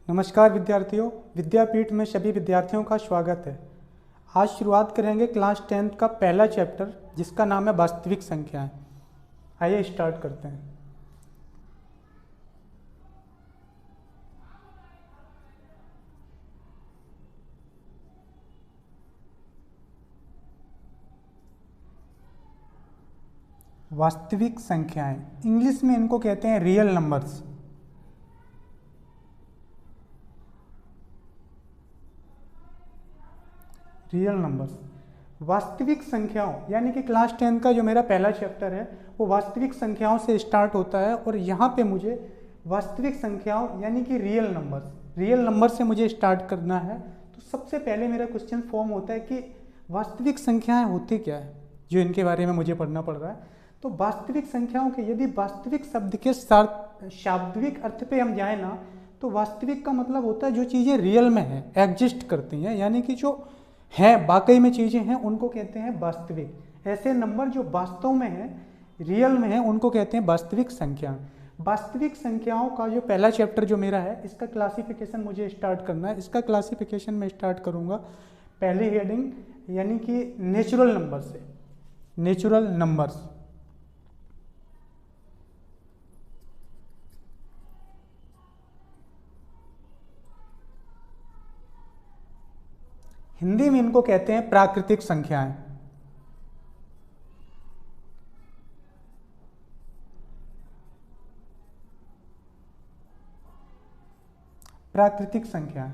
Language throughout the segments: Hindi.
नमस्कार विद्यार्थियों, विद्यापीठ में सभी विद्यार्थियों का स्वागत है। आज शुरुआत करेंगे क्लास 10th का पहला चैप्टर जिसका नाम है वास्तविक संख्याएं। आइए स्टार्ट करते हैं। वास्तविक संख्याएं, इंग्लिश में इनको कहते हैं रियल नंबर्स। रियल नंबर्स, वास्तविक संख्याओं यानी कि क्लास 10 का जो मेरा पहला चैप्टर है वो वास्तविक संख्याओं से स्टार्ट होता है और यहाँ पे मुझे वास्तविक संख्याओं यानी कि रियल नंबर से मुझे स्टार्ट करना है। तो सबसे पहले मेरा क्वेश्चन फॉर्म होता है कि वास्तविक संख्याएं होती क्या है, जो इनके बारे में मुझे पढ़ना पड़ रहा है। तो वास्तविक संख्याओं के यदि वास्तविक शब्द के शाब्दिक अर्थ पे हम जाए ना, तो वास्तविक का मतलब होता है जो चीज़ें रियल में हैं, एग्जिस्ट करती हैं, यानी कि जो हैं वाकई में चीज़ें हैं उनको कहते हैं वास्तविक। ऐसे नंबर जो वास्तव में हैं, रियल में हैं, उनको कहते हैं वास्तविक संख्या। वास्तविक संख्याओं का जो पहला चैप्टर जो मेरा है, इसका क्लासिफिकेशन मुझे स्टार्ट करना है। इसका क्लासिफिकेशन मैं स्टार्ट करूंगा पहली हेडिंग यानी कि नेचुरल नंबर से। नेचुरल नंबर्स, हिंदी में इनको कहते हैं प्राकृतिक संख्याएं। प्राकृतिक संख्याएं,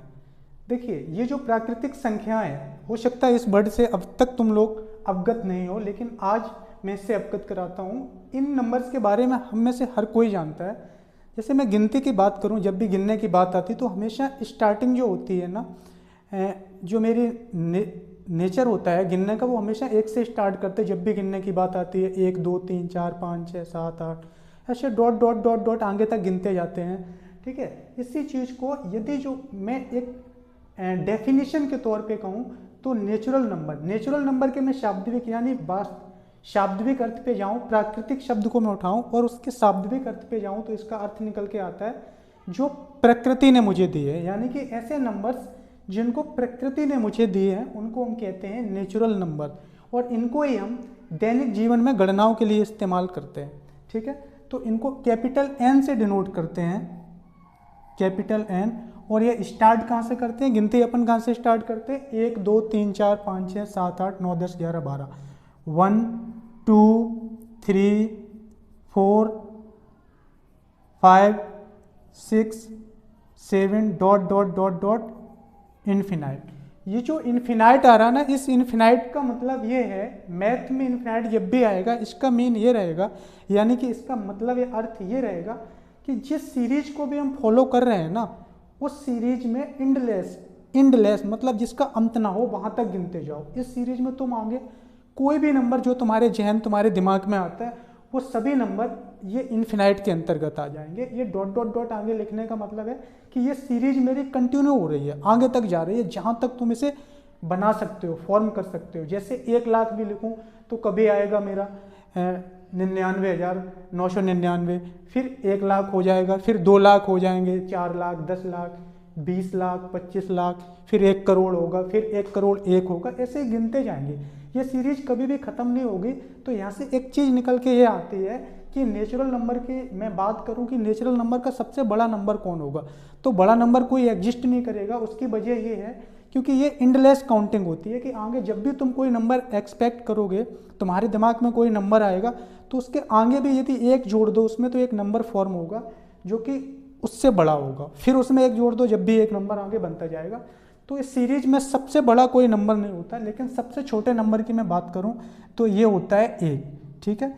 देखिए ये जो प्राकृतिक संख्याएं हैं, हो सकता है इस वर्ड से अब तक तुम लोग अवगत नहीं हो, लेकिन आज मैं इससे अवगत कराता हूँ। इन नंबर्स के बारे में हम में से हर कोई जानता है। जैसे मैं गिनती की बात करूँ, जब भी गिनने की बात आती तो हमेशा स्टार्टिंग जो होती है ना, जो मेरी नेचर होता है गिनने का, वो हमेशा एक से स्टार्ट करते। जब भी गिनने की बात आती है 1 2 3 4 5 6 7 8 ऐसे डॉट डॉट डॉट डॉट आगे तक गिनते जाते हैं। ठीक है, इसी चीज़ को यदि जो मैं एक डेफिनेशन के तौर पे कहूँ तो नेचुरल नंबर के मैं शाब्दिक यानी शाब्दिक अर्थ पे जाऊँ, प्राकृतिक शब्द को मैं उठाऊँ और उसके शाब्दिक अर्थ पे जाऊँ, तो इसका अर्थ निकल के आता है जो प्रकृति ने मुझे दी है। यानी कि ऐसे नंबर्स जिनको प्रकृति ने मुझे दिए हैं उनको हम कहते हैं नेचुरल नंबर, और इनको ही हम दैनिक जीवन में गणनाओं के लिए इस्तेमाल करते हैं। ठीक है, तो इनको कैपिटल एन से डिनोट करते हैं, कैपिटल एन। और ये स्टार्ट कहाँ से करते हैं, गिनती अपन कहाँ से स्टार्ट करते हैं, 1 2 3 4 5 6 7 8 9 10 11 12 1 2 3 4 5 6 7 dot dot dot dot infinite. ये जो इन्फिनाइट आ रहा ना, इस इन्फिनाइट का मतलब ये है, मैथ में इन्फिनाइट जब भी आएगा इसका मीन ये रहेगा, यानी कि इसका मतलब ये अर्थ ये रहेगा कि जिस सीरीज को भी हम फॉलो कर रहे हैं ना, उस सीरीज में इंडलेस मतलब जिसका अंत ना हो, वहां तक गिनते जाओ। इस सीरीज में तुम आगे कोई भी नंबर जो तुम्हारे जहन तुम्हारे दिमाग में आता है, वो सभी नंबर ये इन्फिनाइट के अंतर्गत आ जाएंगे। ये डॉट डॉट डॉट आगे लिखने का मतलब है कि ये सीरीज मेरी कंटिन्यू हो रही है, आगे तक जा रही है, जहाँ तक तुम इसे बना सकते हो, फॉर्म कर सकते हो। जैसे 1 लाख भी लिखूँ तो कभी आएगा मेरा 99,999, फिर 1 लाख हो जाएगा, फिर 2 लाख हो जाएंगे, 4 लाख, 10 लाख, 20 लाख, 25 लाख, फिर 1 करोड़ होगा, फिर 1 करोड़ 1 होगा, ऐसे ही गिनते जाएंगे। ये सीरीज कभी भी खत्म नहीं होगी। तो यहाँ से एक चीज़ निकल के ये आती है कि नेचुरल नंबर की मैं बात करूँ कि नेचुरल नंबर का सबसे बड़ा नंबर कौन होगा, तो बड़ा नंबर कोई एग्जिस्ट नहीं करेगा। उसकी वजह ये है क्योंकि ये इंडलेस काउंटिंग होती है कि आगे जब भी तुम कोई नंबर एक्सपेक्ट करोगे, तुम्हारे दिमाग में कोई नंबर आएगा, तो उसके आगे भी यदि 1 जोड़ दो उसमें, तो एक नंबर फॉर्म होगा जो कि उससे बड़ा होगा, फिर उसमें 1 जोड़ दो, जब भी एक नंबर आगे बनता जाएगा। तो इस सीरीज में सबसे बड़ा कोई नंबर नहीं होता, लेकिन सबसे छोटे नंबर की मैं बात करूं तो ये होता है 1। ठीक है,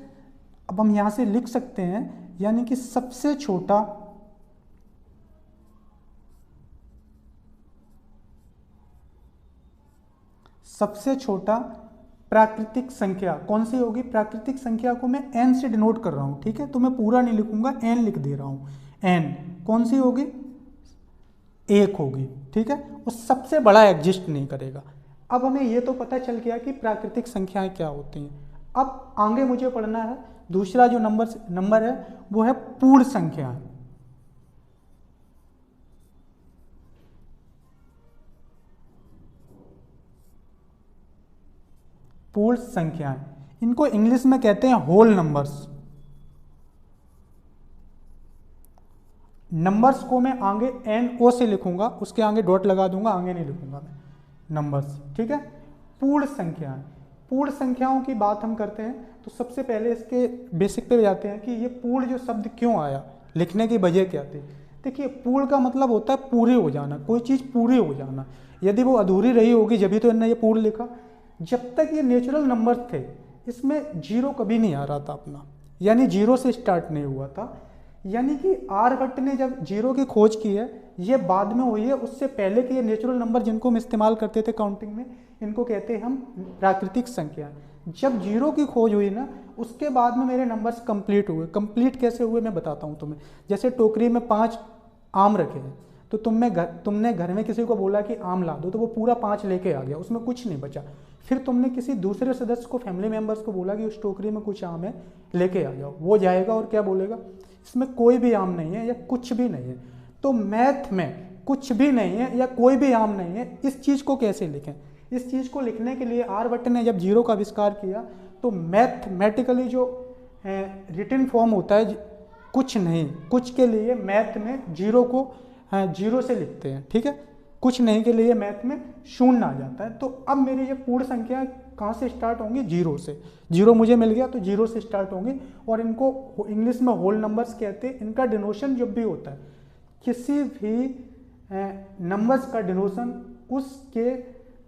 अब हम यहां से लिख सकते हैं, यानी कि सबसे छोटा प्राकृतिक संख्या कौन सी होगी। प्राकृतिक संख्या को मैं एन से डिनोट कर रहा हूं। ठीक है, तो मैं पूरा नहीं लिखूंगा, एन लिख दे रहा हूं। एन कौन सी होगी, 1 होगी। ठीक है, वो सबसे बड़ा एग्जिस्ट नहीं करेगा। अब हमें ये तो पता चल गया कि प्राकृतिक संख्याएं क्या होती हैं। अब आगे मुझे पढ़ना है दूसरा जो नंबर है वो है पूर्ण संख्याएं। पूर्ण संख्याएं, इनको इंग्लिश में कहते हैं होल नंबर्स। नंबर्स को मैं आगे NO से लिखूंगा, उसके आगे डॉट लगा दूंगा, आगे नहीं लिखूंगा मैं, नंबर्स, ठीक है। पूर्ण संख्याएं, पूर्ण संख्याओं की बात हम करते हैं तो सबसे पहले इसके बेसिक पे जाते हैं कि ये पूर्ण जो शब्द क्यों आया, लिखने की वजह क्या थी। देखिए पूर्ण का मतलब होता है पूरी हो जाना, कोई चीज़ पूरी हो जाना। यदि वो अधूरी रही होगी जब भी तो इन्होंने ये पूर्ण लिखा। जब तक ये नेचुरल नंबर थे इसमें जीरो कभी नहीं आ रहा था अपना, यानी जीरो से स्टार्ट नहीं हुआ था। यानी कि आर्यभट्ट ने जब जीरो की खोज की है ये बाद में हुई है, उससे पहले के ये नेचुरल नंबर जिनको हम इस्तेमाल करते थे काउंटिंग में, इनको कहते हैं हम प्राकृतिक संख्या। जब जीरो की खोज हुई ना उसके बाद में मेरे नंबर्स कंप्लीट हुए। कंप्लीट कैसे हुए मैं बताता हूँ तुम्हें। जैसे टोकरी में 5 आम रखे हैं तो तुमने घर में किसी को बोला कि आम ला दो, तो वो पूरा 5 लेके आ गया, उसमें कुछ नहीं बचा। फिर तुमने किसी दूसरे सदस्य को, फैमिली मेंबर्स को बोला कि उस टोकरी में कुछ आम है लेके आ जाओ, वो जाएगा और क्या बोलेगा, इसमें कोई भी आम नहीं है या कुछ भी नहीं है। तो मैथ में कुछ भी नहीं है या कोई भी आम नहीं है, इस चीज़ को कैसे लिखें। इस चीज़ को लिखने के लिए आर्यभट्ट ने जब जीरो का आविष्कार किया तो मैथमेटिकली जो रिटन फॉर्म होता है कुछ नहीं, कुछ के लिए मैथ में जीरो को जीरो से लिखते हैं, ठीक है। कुछ नहीं के लिए मैथ में शून्य आ जाता है। तो अब मेरी ये पूर्ण संख्या कहाँ से स्टार्ट होंगी, जीरो से। जीरो मुझे मिल गया तो जीरो से स्टार्ट होंगी और इनको इंग्लिश में होल नंबर्स कहते हैं। इनका डिनोशन जब भी होता है, किसी भी नंबर्स का डिनोशन उसके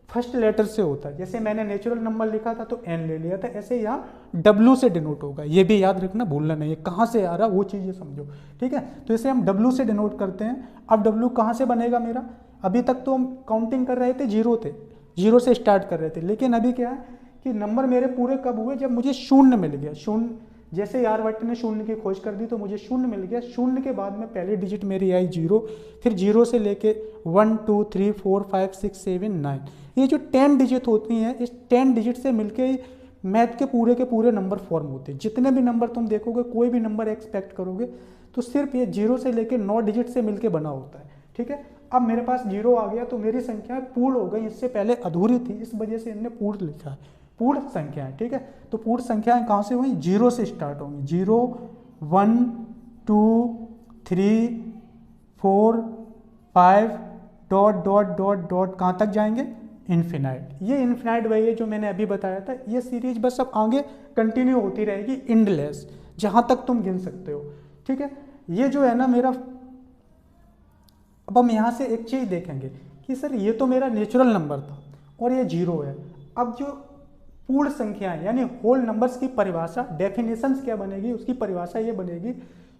फर्स्ट लेटर से होता है। जैसे मैंने नेचुरल नंबर लिखा था तो n ले लिया था, ऐसे यहाँ W से डिनोट होगा। ये भी याद रखना, भूलना नहीं है, कहाँ से आ रहा वो चीज़ें समझो, ठीक है। तो इसे हम W से डिनोट करते हैं। अब W कहाँ से बनेगा मेरा, अभी तक तो हम काउंटिंग कर रहे थे जीरो से स्टार्ट कर रहे थे, लेकिन अभी क्या है कि नंबर मेरे पूरे कब हुए, जब मुझे शून्य मिल गया। शून्य, जैसे आर्यभट्ट ने शून्य की खोज कर दी तो मुझे शून्य मिल गया। शून्य के बाद में पहली डिजिट मेरी आई जीरो, फिर जीरो से लेके 1 2 3 4 5 6 7 9, ये जो 10 डिजिट होती हैं, इस 10 डिजिट से मिलके मैथ के पूरे नंबर फॉर्म होते हैं। जितने भी नंबर तुम देखोगे, कोई भी नंबर एक्सपेक्ट करोगे तो सिर्फ ये जीरो से लेके 9 डिजिट से मिलके बना होता है, ठीक है। अब मेरे पास जीरो आ गया तो मेरी संख्या पूर्ण हो गई, इससे पहले अधूरी थी, इस वजह से इन्हें पूर्ण लिखा है, पूर्ण संख्याएं, ठीक है। तो पूर्ण संख्याएं कहाँ से हुई, जीरो से स्टार्ट होंगी। 0 1 2 3 4 5 डॉट डॉट डॉट डॉट कहाँ तक जाएंगे, इन्फिनाइट। ये इन्फिनाइट वही है जो मैंने अभी बताया था। ये सीरीज बस अब आगे कंटिन्यू होती रहेगी, इंडलेस, जहाँ तक तुम गिन सकते हो, ठीक है। ये जो है ना मेरा, अब हम यहाँ से एक चीज़ देखेंगे कि सर ये तो मेरा नेचुरल नंबर था और ये जीरो है। अब जो पूर्ण संख्याएं यानी होल नंबर्स की परिभाषा, डेफिनेशंस क्या बनेगी, उसकी परिभाषा ये बनेगी,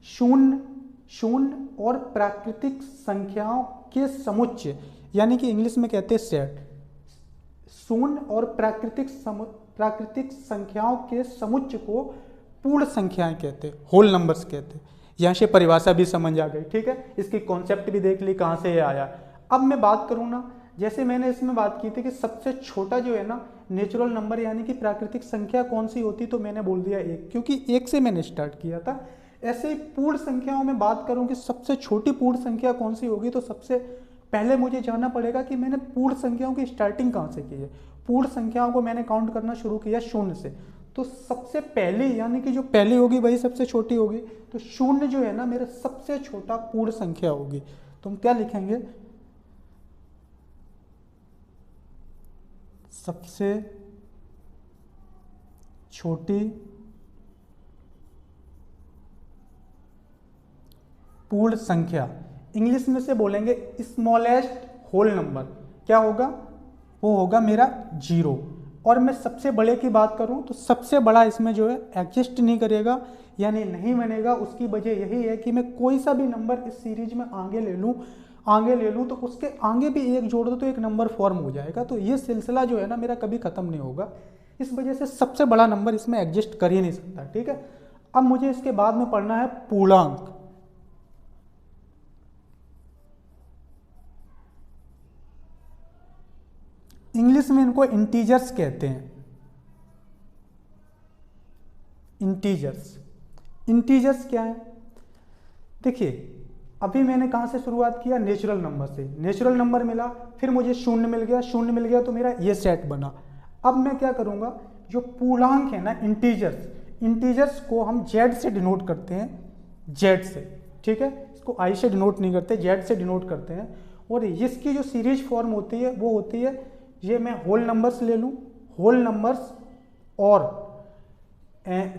शून्य और प्राकृतिक संख्याओं के समुच्चय, यानी कि इंग्लिश में कहते हैं सेट। शून्य और प्राकृतिक संख्याओं के समुच्चय को पूर्ण संख्याएं कहते हैं, होल नंबर्स कहते हैं। यहाँ से परिभाषा भी समझ आ गई, ठीक है। इसकी कॉन्सेप्ट भी देख ली कहाँ से ये आया। अब मैं बात करूँ ना, जैसे मैंने इसमें बात की थी कि सबसे छोटा जो है ना नेचुरल नंबर यानी कि प्राकृतिक संख्या कौन सी होती, तो मैंने बोल दिया 1, क्योंकि 1 से मैंने स्टार्ट किया था। ऐसे ही पूर्ण संख्याओं में बात करूं कि सबसे छोटी पूर्ण संख्या कौन सी होगी, तो सबसे पहले मुझे जानना पड़ेगा कि मैंने पूर्ण संख्याओं की स्टार्टिंग कहाँ से की है। पूर्ण संख्याओं को मैंने काउंट करना शुरू किया शून्य से, तो सबसे पहली यानी कि जो पहली होगी वही सबसे छोटी होगी। तो शून्य जो है ना मेरा सबसे छोटा पूर्ण संख्या होगी। तो हम क्या लिखेंगे, सबसे छोटी पूर्ण संख्या, इंग्लिश में से बोलेंगे स्मॉलेस्ट होल नंबर, क्या होगा, वो होगा मेरा जीरो। और मैं सबसे बड़े की बात करूं तो सबसे बड़ा इसमें जो है एग्जिस्ट नहीं करेगा, यानी नहीं बनेगा। उसकी वजह यही है कि मैं कोई सा भी नंबर इस सीरीज में आगे ले लूं तो उसके आगे भी एक जोड़ दो तो एक नंबर फॉर्म हो जाएगा। तो ये सिलसिला जो है ना मेरा कभी खत्म नहीं होगा। इस वजह से सबसे बड़ा नंबर इसमें एग्जिस्ट कर ही नहीं सकता, ठीक है। अब मुझे इसके बाद में पढ़ना है पूर्णांक। इंग्लिश में इनको इंटीजर्स कहते हैं, इंटीजर्स क्या है, देखिए अभी मैंने कहाँ से शुरुआत किया, नेचुरल नंबर से। नेचुरल नंबर मिला, फिर मुझे शून्य मिल गया तो मेरा ये सेट बना। अब मैं क्या करूँगा, जो पूर्णांक है ना, इंटीजर्स को हम जेड से डिनोट करते हैं, जेड से, ठीक है। इसको आई से डिनोट नहीं करते, जेड से डिनोट करते हैं। और इसकी जो सीरीज फॉर्म होती है वो होती है, ये मैं होल नंबर्स ले लूँ, होल नंबर्स और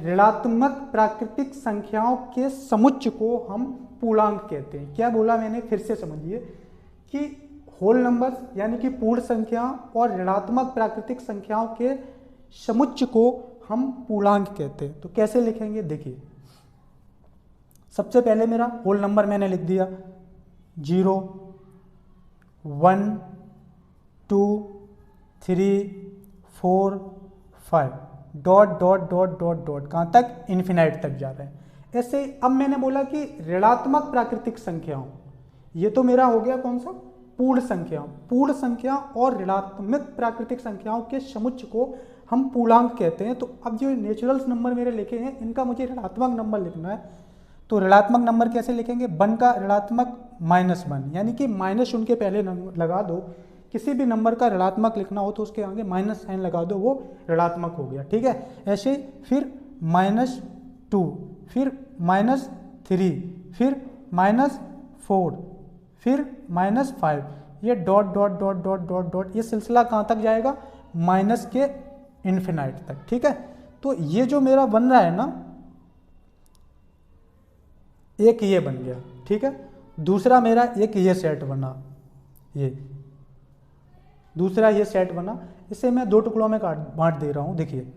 ऋणात्मक प्राकृतिक संख्याओं के समुच्चय को हम पूर्णांक कहते हैं। क्या बोला मैंने, फिर से समझिए कि होल नंबर्स यानी कि पूर्ण संख्या और ऋणात्मक प्राकृतिक संख्याओं के समुच्चय को हम पूर्णांक कहते हैं। तो कैसे लिखेंगे, देखिए सबसे पहले मेरा होल नंबर मैंने लिख दिया 0, 1, 2, 3, 4, 5 dot dot dot dot dot कहाँ तक, इन्फिनाइट तक जा रहे हैं। ऐसे अब मैंने बोला कि ऋणात्मक प्राकृतिक संख्याओं, ये तो मेरा हो गया कौन सा, पूर्ण संख्या और ऋणात्मक प्राकृतिक संख्याओं के समुच्चय को हम पूर्णांक कहते हैं। तो अब जो नेचुरल नंबर मेरे लिखे हैं इनका मुझे ऋणात्मक नंबर लिखना है। तो ऋणात्मक नंबर कैसे लिखेंगे, 1 का ऋणात्मक -1, यानी कि माइनस उनके पहले लगा दो। किसी भी नंबर का ऋणात्मक लिखना हो तो उसके आगे माइनस साइन लगा दो, वो ऋणात्मक हो गया, ठीक है। ऐसे फिर -2, फिर -3, फिर -4, फिर -5, ये dot dot dot dot dot dot, ये सिलसिला कहाँ तक जाएगा, माइनस के इन्फिनाइट तक, ठीक है। तो ये जो मेरा बन रहा है ना, एक ये बन गया, ठीक है। दूसरा मेरा एक ये सेट बना, ये दूसरा ये सेट बना। इसे मैं 2 टुकड़ों में बांट दे रहा हूँ। देखिए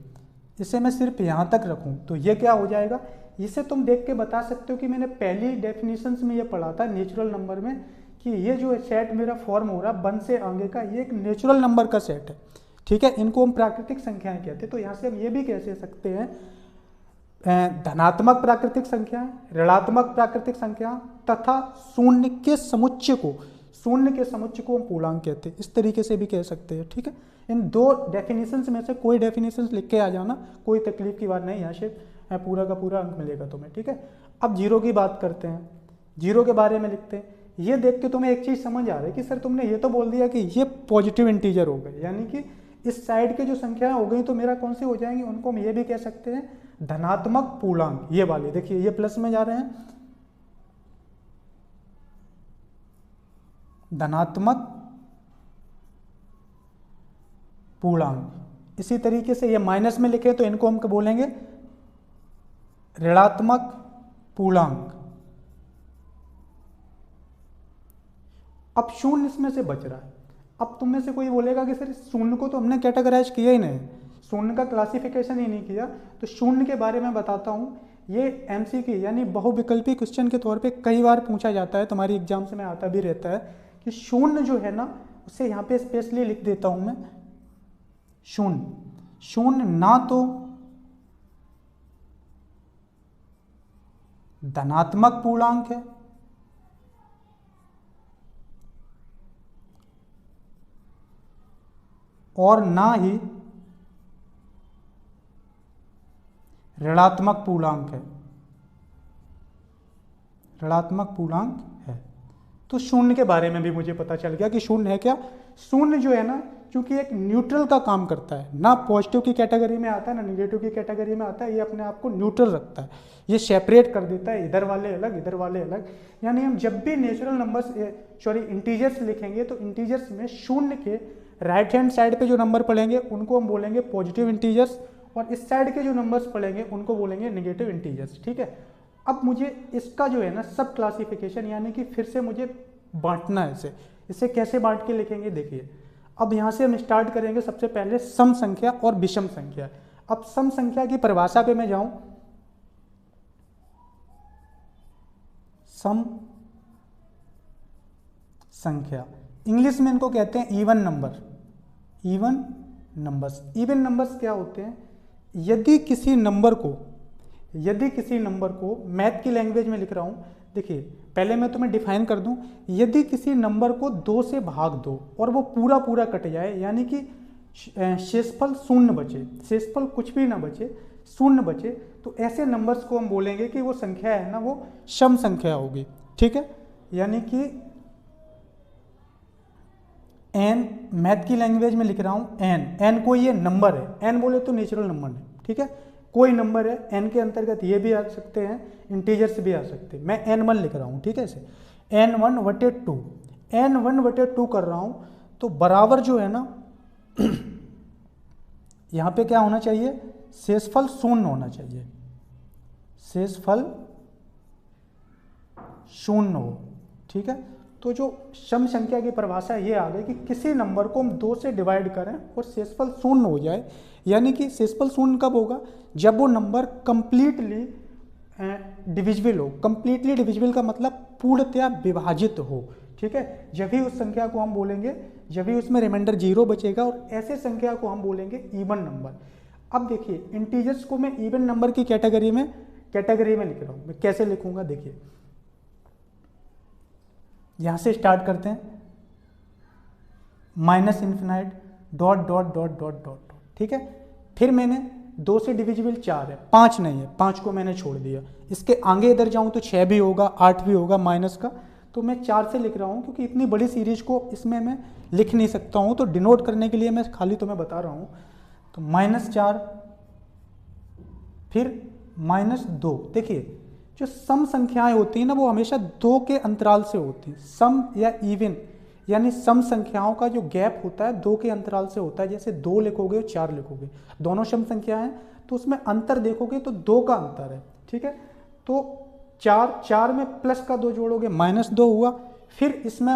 इसे मैं सिर्फ यहाँ तक रखूँ तो ये क्या हो जाएगा, इसे तुम देख के बता सकते हो कि मैंने पहली डेफिनेशंस में ये पढ़ा था नेचुरल नंबर में, कि ये जो सेट मेरा फॉर्म हो रहा 1 से आगे का, ये एक नेचुरल नंबर का सेट है, ठीक है। इनको हम प्राकृतिक संख्याएं कहते हैं। तो यहाँ से हम ये भी कह सकते हैं धनात्मक प्राकृतिक संख्याएं, ऋणात्मक प्राकृतिक संख्या तथा शून्य के समुच्चय को हम पूर्णांक कहते हैं। इस तरीके से भी कह सकते हैं, ठीक है। इन 2 डेफिनेशंस में से कोई डेफिनेशंस लिख के आ जाना, कोई तकलीफ की बात नहीं, यहाँ से पूरा का पूरा अंक मिलेगा तुम्हें, ठीक है। अब 0 की बात करते हैं, 0 के बारे में लिखते हैं। ये देख के तुम्हें एक चीज़ समझ आ रही है कि सर तुमने ये तो बोल दिया कि ये पॉजिटिव इंटीजर हो गए, यानी कि इस साइड के जो संख्याएं हो गई तो मेरा कौन सी हो जाएंगी, उनको हम ये भी कह सकते हैं धनात्मक पूर्णांक। ये वाले देखिए ये प्लस में जा रहे हैं, धनात्मक पूर्णांक। इसी तरीके से ये माइनस में लिखे तो इनको हम क्या बोलेंगे, ऋणात्मक पूर्णांक। अब शून्य इसमें से बच रहा है। अब तुम में से कोई बोलेगा कि सर शून्य को तो हमने कैटेगराइज किया ही नहीं, शून्य का क्लासिफिकेशन ही नहीं किया। तो शून्य के बारे में बताता हूँ। ये एमसीक्यू यानी बहुविकल्पी क्वेश्चन के तौर पे कई बार पूछा जाता है, तुम्हारी एग्जाम्स में आता भी रहता है कि शून्य जो है ना, उसे यहाँ पे स्पेशली लिख देता हूँ मैं, शून्य ना तो धनात्मक पूर्णांक है और ना ही ऋणात्मक पूर्णांक है, ऋणात्मक पूर्णांक है। तो शून्य के बारे में भी मुझे पता चल गया कि शून्य है क्या। शून्य जो है ना, क्योंकि एक न्यूट्रल का काम करता है, ना पॉजिटिव की कैटेगरी में आता है ना निगेटिव की कैटेगरी में आता है, ये अपने आप को न्यूट्रल रखता है, ये सेपरेट कर देता है, इधर वाले अलग इधर वाले अलग। यानी हम जब भी नेचुरल नंबर्स इंटीजर्स लिखेंगे तो इंटीजर्स में शून्य के राइट हैंड साइड पे जो नंबर पढ़ेंगे उनको हम बोलेंगे पॉजिटिव इंटीजर्स, और इस साइड के जो नंबर्स पढ़ेंगे उनको बोलेंगे नेगेटिव इंटीजर्स, ठीक है। अब मुझे इसका जो है ना सब क्लासिफिकेशन, यानी कि फिर से मुझे बांटना है इसे कैसे बांट के लिखेंगे, देखिए। अब यहाँ से हम स्टार्ट करेंगे सबसे पहले सम संख्या और विषम संख्या। अब सम संख्या की परिभाषा पे मैं जाऊं, सम संख्या इंग्लिश में इनको कहते हैं इवन नंबर, इवन नंबर्स क्या होते हैं, यदि किसी नंबर को मैथ की लैंग्वेज में लिख रहा हूं, देखिए पहले मैं तुम्हें डिफाइन कर दूं, यदि किसी नंबर को 2 से भाग दो और वो पूरा पूरा कट जाए, यानी कि शेषफल शून्य बचे, शेषफल कुछ भी ना बचे, शून्य बचे, तो ऐसे नंबर्स को हम बोलेंगे कि वो संख्या है ना वो सम संख्या होगी, ठीक है। यानी कि n मैथ की लैंग्वेज में लिख रहा हूँ एन कोई ये नंबर है, एन बोले तो नेचुरल नंबर है, ठीक है, कोई नंबर है, एन के अंतर्गत ये भी आ सकते हैं, इंटीजर्स भी आ सकते हैं। मैं n1 लिख रहा हूँ, ठीक है, इसे n1/2, n1/2 कर रहा हूँ, तो बराबर जो है ना यहाँ पे क्या होना चाहिए, शेषफल शून्य होना चाहिए, शेषफल शून्य हो, ठीक है। तो जो सम संख्या की परिभाषा ये आ गई कि किसी नंबर को हम 2 से डिवाइड करें और शेषफल शून्य हो जाए, यानी कि शेषफल शून्य कब होगा, जब वो नंबर कंप्लीटली डिविजिबल हो। कंप्लीटली डिविजिबल का मतलब पूर्णतया विभाजित हो, ठीक है, जब भी उस संख्या को हम बोलेंगे, जब भी उसमें रिमाइंडर 0 बचेगा, और ऐसे संख्या को हम बोलेंगे इवन नंबर। अब देखिए इंटीजर्स को मैं इवन नंबर की कैटेगरी में लिख रहा हूँ। मैं कैसे लिखूंगा, देखिए यहां से स्टार्ट करते हैं, -∞, dot dot dot dot dot, ठीक है। फिर मैंने 2 से डिविजिबल 4 है, 5 नहीं है, 5 को मैंने छोड़ दिया। इसके आगे इधर जाऊं तो 6 भी होगा, 8 भी होगा माइनस का, तो मैं 4 से लिख रहा हूं क्योंकि इतनी बड़ी सीरीज को इसमें मैं लिख नहीं सकता हूं, तो डिनोट करने के लिए मैं खाली तुम्हें बता रहा हूं। तो -4, फिर -2। देखिए जो सम संख्याएं होती हैं ना, वो हमेशा 2 के अंतराल से होती हैं। सम या इवन यानी सम संख्याओं का जो गैप होता है 2 के अंतराल से होता है। जैसे 2 लिखोगे और 4 लिखोगे, दोनों सम संख्याएं हैं, तो उसमें अंतर देखोगे तो 2 का अंतर है, ठीक है। तो 4 में प्लस का 2 जोड़ोगे -2 हुआ, फिर इसमें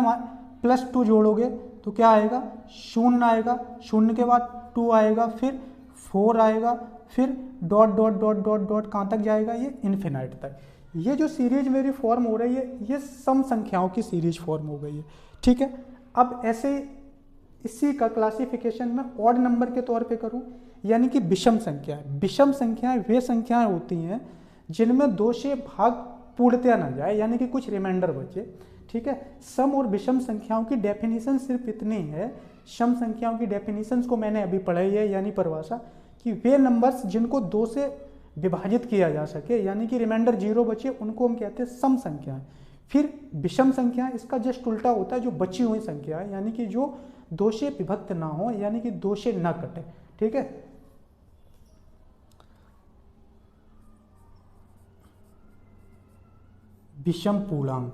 +2 जोड़ोगे तो क्या आएगा, 0 आएगा, 0 के बाद 2 आएगा, फिर 4 आएगा, फिर dot dot dot dot dot कहाँ तक जाएगा, ये इन्फिनाइट तक। ये जो सीरीज मेरी फॉर्म हो रही है, ये सम संख्याओं की सीरीज फॉर्म हो गई है, ठीक है। अब ऐसे इसी का क्लासिफिकेशन में ऑड नंबर के तौर पे करूं, यानी कि विषम संख्या। विषम संख्याएं वे संख्याएं होती हैं जिनमें 2 से भाग पूर्णतया ना जाए, यानी कि कुछ रिमाइंडर बचे, ठीक है। सम और विषम संख्याओं की डेफिनेशन सिर्फ इतनी है, सम संख्याओं की डेफिनेशन को मैंने अभी पढ़ाई है, यानी परिभाषा, कि वे नंबर्स जिनको 2 से विभाजित किया जा सके, यानी कि रिमाइंडर 0 बचे, उनको हम कहते हैं सम संख्याएं। फिर विषम संख्या, इसका जस्ट उल्टा होता है, जो बची हुई संख्या है, यानी कि जो 2 से विभक्त ना हो, यानी कि 2 से ना कटे, ठीक है। विषम पूर्णांक,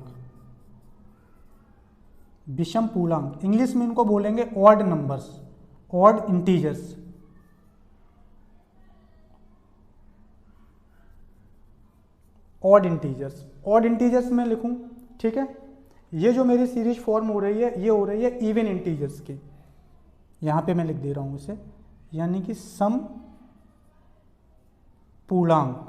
विषम पूर्णांक इंग्लिश में इनको बोलेंगे odd numbers, odd integers. Odd integers, odd integers में लिखूं, ठीक है। ये जो मेरी सीरीज फॉर्म हो रही है, ये हो रही है इवन इंटीजर्स की, यहां पे मैं लिख दे रहा हूं इसे, यानी कि सम पूर्णांक।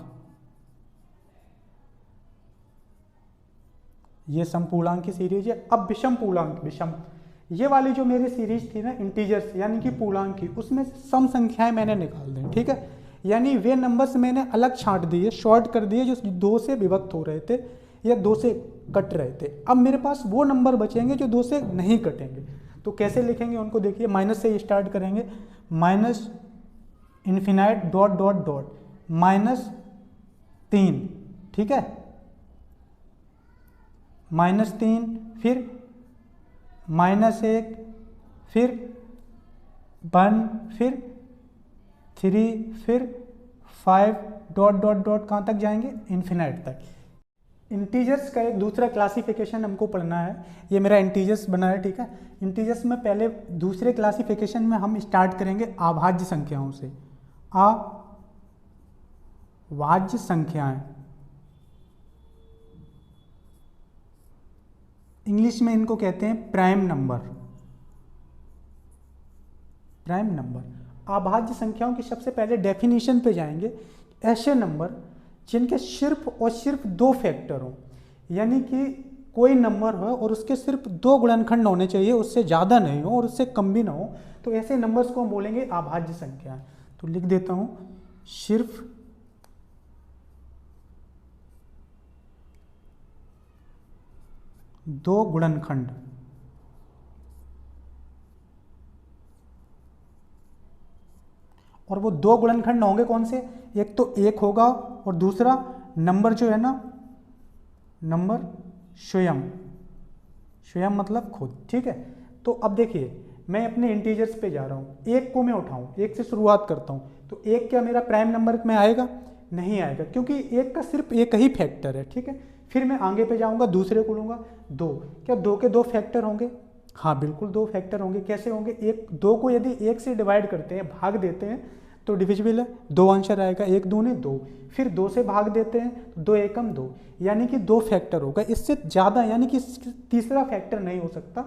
ये सम पूर्णांक की सीरीज है। अब विषम पूर्णांक, विषम, ये वाली जो मेरी सीरीज थी ना इंटीजर्स यानी कि पूर्णांक की, उसमें सम संख्याएं मैंने निकाल दी, ठीक है। यानी वे नंबर्स मैंने अलग छांट दिए, शॉर्ट कर दिए, जो 2 से विभक्त हो रहे थे या 2 से कट रहे थे। अब मेरे पास वो नंबर बचेंगे जो 2 से नहीं कटेंगे, तो कैसे लिखेंगे उनको, देखिए माइनस से स्टार्ट करेंगे, -∞, डॉट डॉट डॉट, -3, ठीक है, -3, फिर -1, फिर 1, फिर 3, फिर 5, डॉट डॉट डॉट कहाँ तक जाएंगे, इन्फिनाइट तक। इंटीजर्स का एक दूसरा क्लासिफिकेशन हमको पढ़ना है, ये मेरा इंटीजर्स बना है, ठीक है। इंटीजर्स में पहले दूसरे क्लासिफिकेशन में हम स्टार्ट करेंगे अभाज्य संख्याओं से। अभाज्य संख्याएं, इंग्लिश में इनको कहते हैं प्राइम नंबर, प्राइम नंबर। अभाज्य संख्याओं की सबसे पहले डेफिनेशन पे जाएंगे। ऐसे नंबर जिनके सिर्फ और सिर्फ 2 फैक्टर हो, यानी कि कोई नंबर हो और उसके सिर्फ 2 गुणनखंड होने चाहिए, उससे ज़्यादा नहीं हो और उससे कम भी ना हो, तो ऐसे नंबर्स को हम बोलेंगे अभाज्य संख्या। तो लिख देता हूँ, सिर्फ 2 गुणनखंड, और वो 2 गुणनखंड होंगे कौन से, एक तो 1 होगा और दूसरा नंबर जो है ना, नंबर स्वयं, स्वयं मतलब खुद, ठीक है। तो अब देखिए मैं अपने इंटीजर्स पे जा रहा हूँ, एक को मैं उठाऊँ, एक से शुरुआत करता हूँ, तो एक क्या मेरा प्राइम नंबर में आएगा? नहीं आएगा, क्योंकि एक का सिर्फ एक ही फैक्टर है, ठीक है। फिर मैं आगे पे जाऊँगा, दूसरे को लूँगा, दो। क्या दो के दो फैक्टर होंगे? हाँ बिल्कुल दो फैक्टर होंगे। कैसे होंगे? एक दो को यदि एक से डिवाइड करते हैं, भाग देते हैं, तो डिविजिबल है, दो आंसर आएगा, एक दूनी दो। फिर दो से भाग देते हैं तो दो एकम दो, यानी कि दो फैक्टर होगा, इससे ज़्यादा यानी कि तीसरा फैक्टर नहीं हो सकता।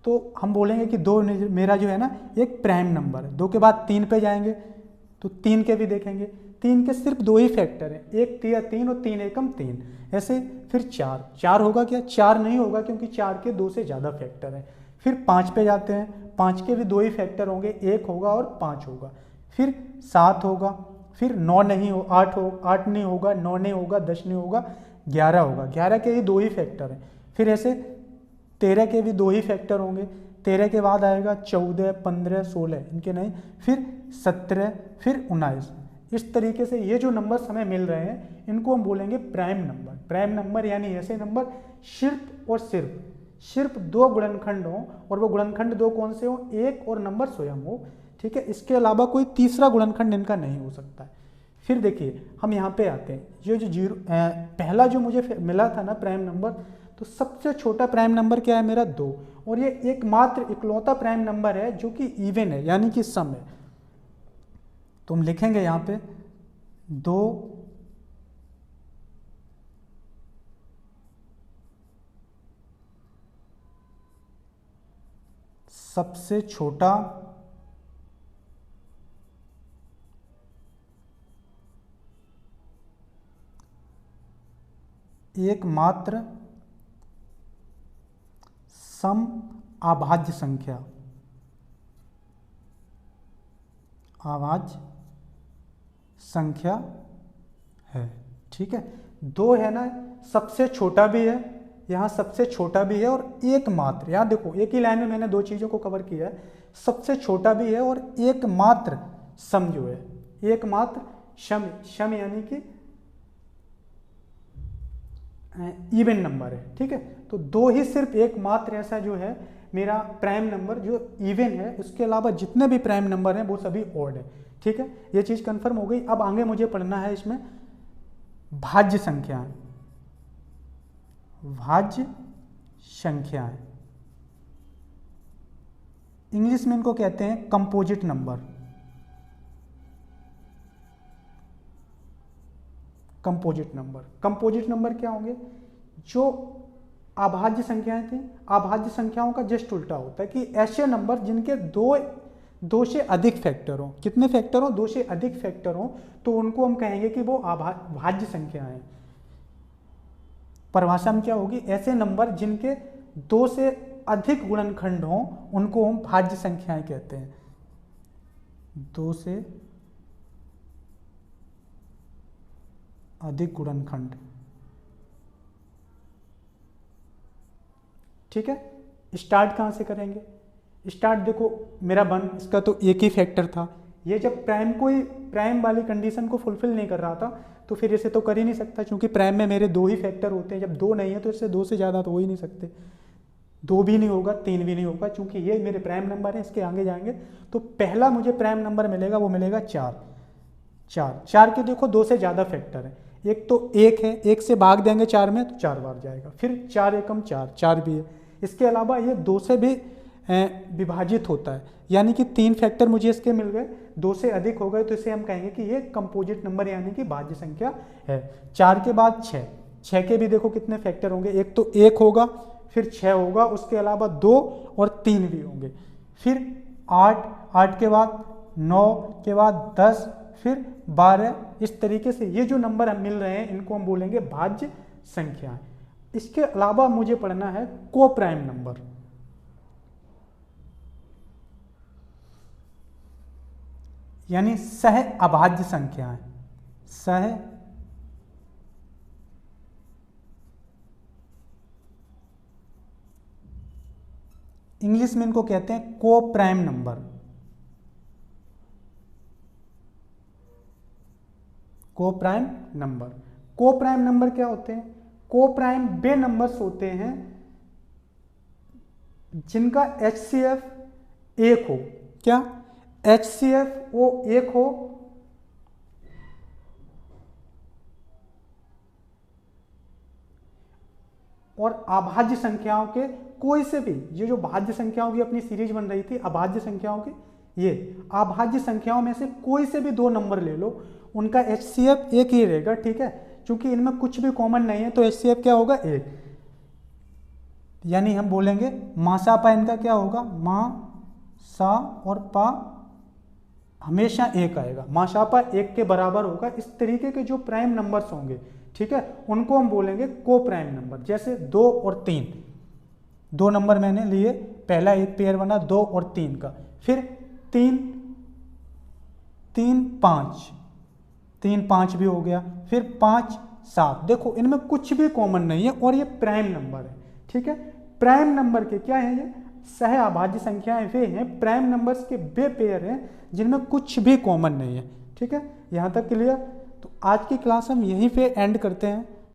तो हम बोलेंगे कि दो मेरा जो है ना एक प्राइम नंबर है। दो के बाद तीन पे जाएंगे तो तीन के भी देखेंगे, तीन के सिर्फ दो ही फैक्टर हैं, एक तिया तीन और तीन एकम तीन। ऐसे फिर चार, चार होगा क्या? चार नहीं होगा, क्योंकि चार के दो से ज़्यादा फैक्टर हैं। फिर पाँच पे जाते हैं, पाँच के भी दो ही फैक्टर होंगे, एक होगा और पाँच होगा। फिर सात होगा, फिर नौ नहीं हो, आठ नहीं होगा, नौ नहीं होगा, 10 नहीं होगा, 11 होगा, 11 के ही दो ही फैक्टर हैं। फिर ऐसे 13 के भी दो ही फैक्टर होंगे, 13 के बाद आएगा 14, 15, 16, इनके नहीं, फिर 17, फिर 19। इस तरीके से ये जो नंबर्स हमें मिल रहे हैं इनको हम बोलेंगे प्राइम नंबर। प्राइम नंबर यानी ऐसे नंबर सिर्फ और सिर्फ दो गुणनखंड हो, और वो गुणनखंड दो कौन से हो? एक और नंबर स्वयं हो, ठीक है। इसके अलावा कोई तीसरा गुणनखंड इनका नहीं हो सकता है। फिर देखिए हम यहाँ पे आते हैं, ये जो जीरो पहला जो मुझे मिला था ना प्राइम नंबर, तो सबसे छोटा प्राइम नंबर क्या है मेरा? दो। और ये एकमात्र इकलौता प्राइम नंबर है जो कि इवन है, यानी कि सम है। तो हम लिखेंगे यहाँ पे दो सबसे छोटा एकमात्र सम अभाज्य संख्या, अभाज्य संख्या है, ठीक है। दो है ना, सबसे छोटा भी है, यहाँ सबसे छोटा भी है, और एकमात्र, यहाँ देखो एक ही लाइन में मैंने दो चीज़ों को कवर किया है, सबसे छोटा भी है और एकमात्र सम जो है, एकमात्र शम यानी कि इवन नंबर है, ठीक है। तो दो ही सिर्फ एकमात्र ऐसा जो है मेरा प्राइम नंबर जो इवन है, उसके अलावा जितने भी प्राइम नंबर हैं वो सभी ऑड है, ठीक है। ये चीज़ कंफर्म हो गई। अब आगे मुझे पढ़ना है इसमें भाज्य संख्याएं, भाज्य संख्याएं, इंग्लिश में इनको कहते हैं composite number. Composite number, composite number क्या होंगे? जो अभाज्य संख्याएं थी, अभाज्य संख्याओं का जस्ट उल्टा होता है कि ऐसे नंबर जिनके दो से अधिक फैक्टर हो। कितने फैक्टर हो? दो से अधिक फैक्टर हो, तो उनको हम कहेंगे कि वो भाज्य संख्या है। परिभाषा में क्या होगी? ऐसे नंबर जिनके दो से अधिक गुणनखंड हो उनको हम भाज्य संख्याएं कहते हैं। दो से अधिक गुणनखंड, ठीक है। स्टार्ट कहाँ से करेंगे? स्टार्ट देखो मेरा वन, इसका तो एक ही फैक्टर था। ये जब प्राइम वाली कंडीशन को फुलफिल नहीं कर रहा था तो फिर इसे तो कर ही नहीं सकता, क्योंकि प्राइम में मेरे दो ही फैक्टर होते हैं। जब दो नहीं है तो इससे दो से ज़्यादा तो हो ही नहीं सकते, दो भी नहीं होगा, तीन भी नहीं होगा, क्योंकि ये मेरे प्राइम नंबर है। इसके आगे जाएंगे तो पहला मुझे प्राइम नंबर मिलेगा, वो मिलेगा चार। चार के देखो दो से ज़्यादा फैक्टर है, एक तो एक है, एक से भाग देंगे चार में तो चार बार जाएगा, फिर चार एकम चार, चार भी है। इसके अलावा ये दो से भी विभाजित होता है, यानी कि तीन फैक्टर मुझे इसके मिल गए, दो से अधिक हो गए तो इसे हम कहेंगे कि ये कंपोजिट नंबर यानी कि भाज्य संख्या है। चार के बाद छः, छः के भी देखो कितने फैक्टर होंगे, एक तो एक होगा, फिर छः होगा, उसके अलावा दो और तीन भी होंगे, फिर आठ, आठ के बाद नौ, के बाद 10, फिर 12। इस तरीके से ये जो नंबर हम मिल रहे हैं इनको हम बोलेंगे भाज्य संख्याएं। इसके अलावा मुझे पढ़ना है को प्राइम नंबर। यानी सह अभाज्य संख्याएं, सह इंग्लिश में इनको कहते हैं को प्राइम नंबर। को प्राइम नंबर, को प्राइम नंबर क्या होते हैं? को प्राइम वे नंबर्स होते हैं जिनका HCF एक हो, क्या HCF वो एक हो, और अभाज्य संख्याओं के कोई से भी, ये जो भाज्य संख्याओं की अपनी सीरीज बन रही थी अभाज्य संख्याओं की, ये अभाज्य संख्याओं में से कोई से भी दो नंबर ले लो, उनका HCF एक ही रहेगा, ठीक है, क्योंकि इनमें कुछ भी कॉमन नहीं है तो HCF क्या होगा, एक। यानी हम बोलेंगे मासा पा इनका क्या होगा, मा सा और पा हमेशा एक आएगा, माशापा एक के बराबर होगा। इस तरीके के जो प्राइम नंबर्स होंगे, ठीक है, उनको हम बोलेंगे को प्राइम नंबर। जैसे 2 और 3, दो नंबर मैंने लिए, पहला एक पेयर बना 2 और 3 का, फिर 3 3 5, 3 5 भी हो गया, फिर 5 7। देखो इनमें कुछ भी कॉमन नहीं है और ये प्राइम नंबर है, ठीक है। प्राइम नंबर के क्या है, ये सह अभाज्य संख्याएं वे हैं, प्राइम नंबर्स के वे पेयर हैं जिनमें कुछ भी कॉमन नहीं है, ठीक है। यहाँ तक क्लियर। तो आज की क्लास हम यहीं पे एंड करते हैं।